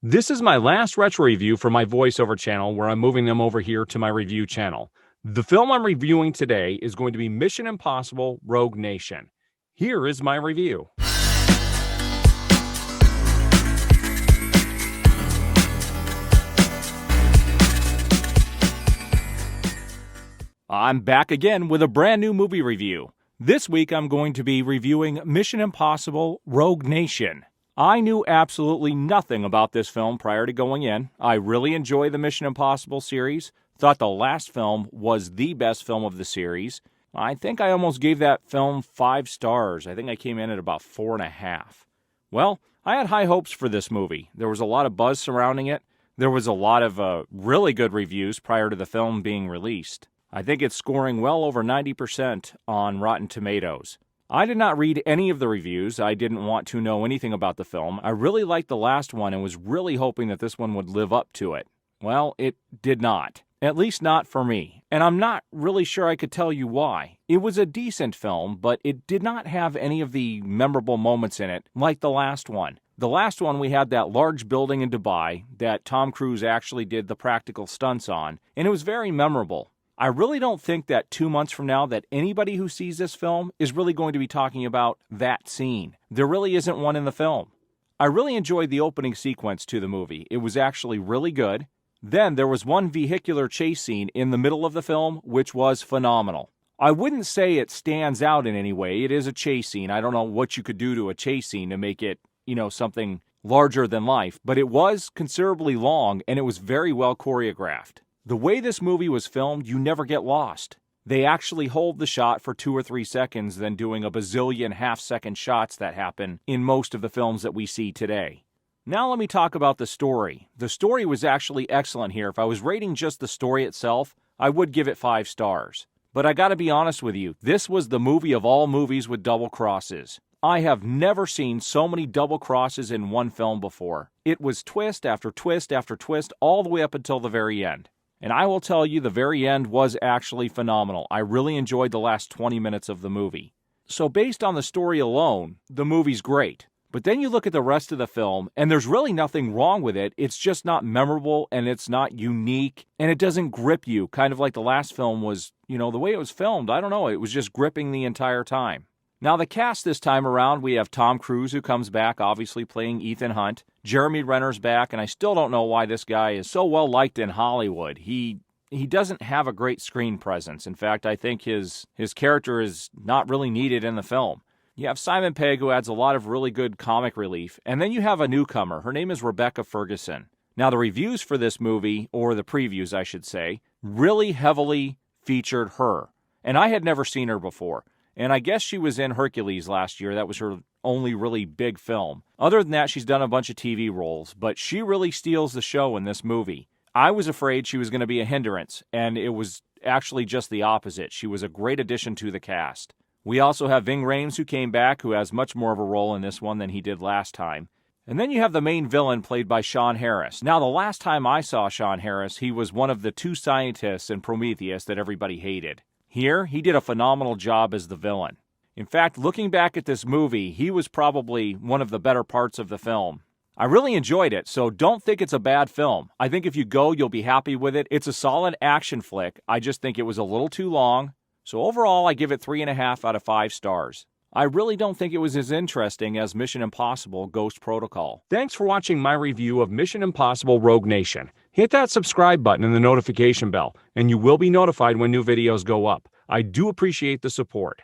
This is my last retro review for my voiceover channel, where I'm moving them over here to my review channel. The film I'm reviewing today is going to be Mission Impossible: Rogue Nation. Here is my review. I'm back again with a brand new movie review. This week I'm going to be reviewing Mission Impossible: Rogue Nation. I knew absolutely nothing about this film prior to going in. I really enjoy the Mission Impossible series. Thought the last film was the best film of the series. I think I almost gave that film 5 stars. I think I came in at about 4.5. Well, I had high hopes for this movie. There was a lot of buzz surrounding it. There was a lot of really good reviews prior to the film being released. I think it's scoring well over 90% on Rotten Tomatoes. I did not read any of the reviews. I didn't want to know anything about the film. I really liked the last one and was really hoping that this one would live up to it. Well, it did not. At least not for me. And I'm not really sure I could tell you why. It was a decent film, but it did not have any of the memorable moments in it like the last one. The last one, we had that large building in Dubai that Tom Cruise actually did the practical stunts on, and it was very memorable. I really don't think that 2 months from now that anybody who sees this film is really going to be talking about that scene. There really isn't one in the film. I really enjoyed the opening sequence to the movie. It was actually really good. Then there was one vehicular chase scene in the middle of the film, which was phenomenal. I wouldn't say it stands out in any way. It is a chase scene. I don't know what you could do to a chase scene to make it, something larger than life, but it was considerably long and it was very well choreographed. The way this movie was filmed, you never get lost. They actually hold the shot for 2 or 3 seconds than doing a bazillion half-second shots that happen in most of the films that we see today. Now let me talk about the story. The story was actually excellent here. If I was rating just the story itself, I would give it 5 stars. But I gotta be honest with you, this was the movie of all movies with double crosses. I have never seen so many double crosses in one film before. It was twist after twist after twist all the way up until the very end. And I will tell you, the very end was actually phenomenal. I really enjoyed the last 20 minutes of the movie. So based on the story alone, the movie's great. But then you look at the rest of the film, and there's really nothing wrong with it. It's just not memorable, and it's not unique, and it doesn't grip you, kind of like the last film was, the way it was filmed. I don't know, it was just gripping the entire time. Now, the cast this time around, we have Tom Cruise, who comes back, obviously playing Ethan Hunt. Jeremy Renner's back, and I still don't know why this guy is so well liked in Hollywood. He doesn't have a great screen presence. In fact, I think his character is not really needed in the film. You have Simon Pegg, who adds a lot of really good comic relief, and then you have a newcomer. Her name is Rebecca Ferguson. Now, the reviews for this movie, or the previews, I should say, really heavily featured her, and I had never seen her before. And I guess she was in Hercules last year. That was her only really big film. Other than that, she's done a bunch of TV roles, but she really steals the show in this movie. I was afraid she was going to be a hindrance, and it was actually just the opposite. She was a great addition to the cast. We also have Ving Rhames, who came back, who has much more of a role in this one than he did last time. And then you have the main villain, played by Sean Harris. Now, the last time I saw Sean Harris, he was one of the 2 scientists in Prometheus that everybody hated. Here, he did a phenomenal job as the villain. In fact, looking back at this movie, he was probably one of the better parts of the film. I really enjoyed it, so don't think it's a bad film. I think if you go, you'll be happy with it. It's a solid action flick. I just think it was a little too long. So overall, I give it 3.5 out of 5 stars. I really don't think it was as interesting as Mission Impossible: Ghost Protocol. Thanks for watching my review of Mission Impossible: Rogue Nation. Hit that subscribe button and the notification bell, and you will be notified when new videos go up. I do appreciate the support.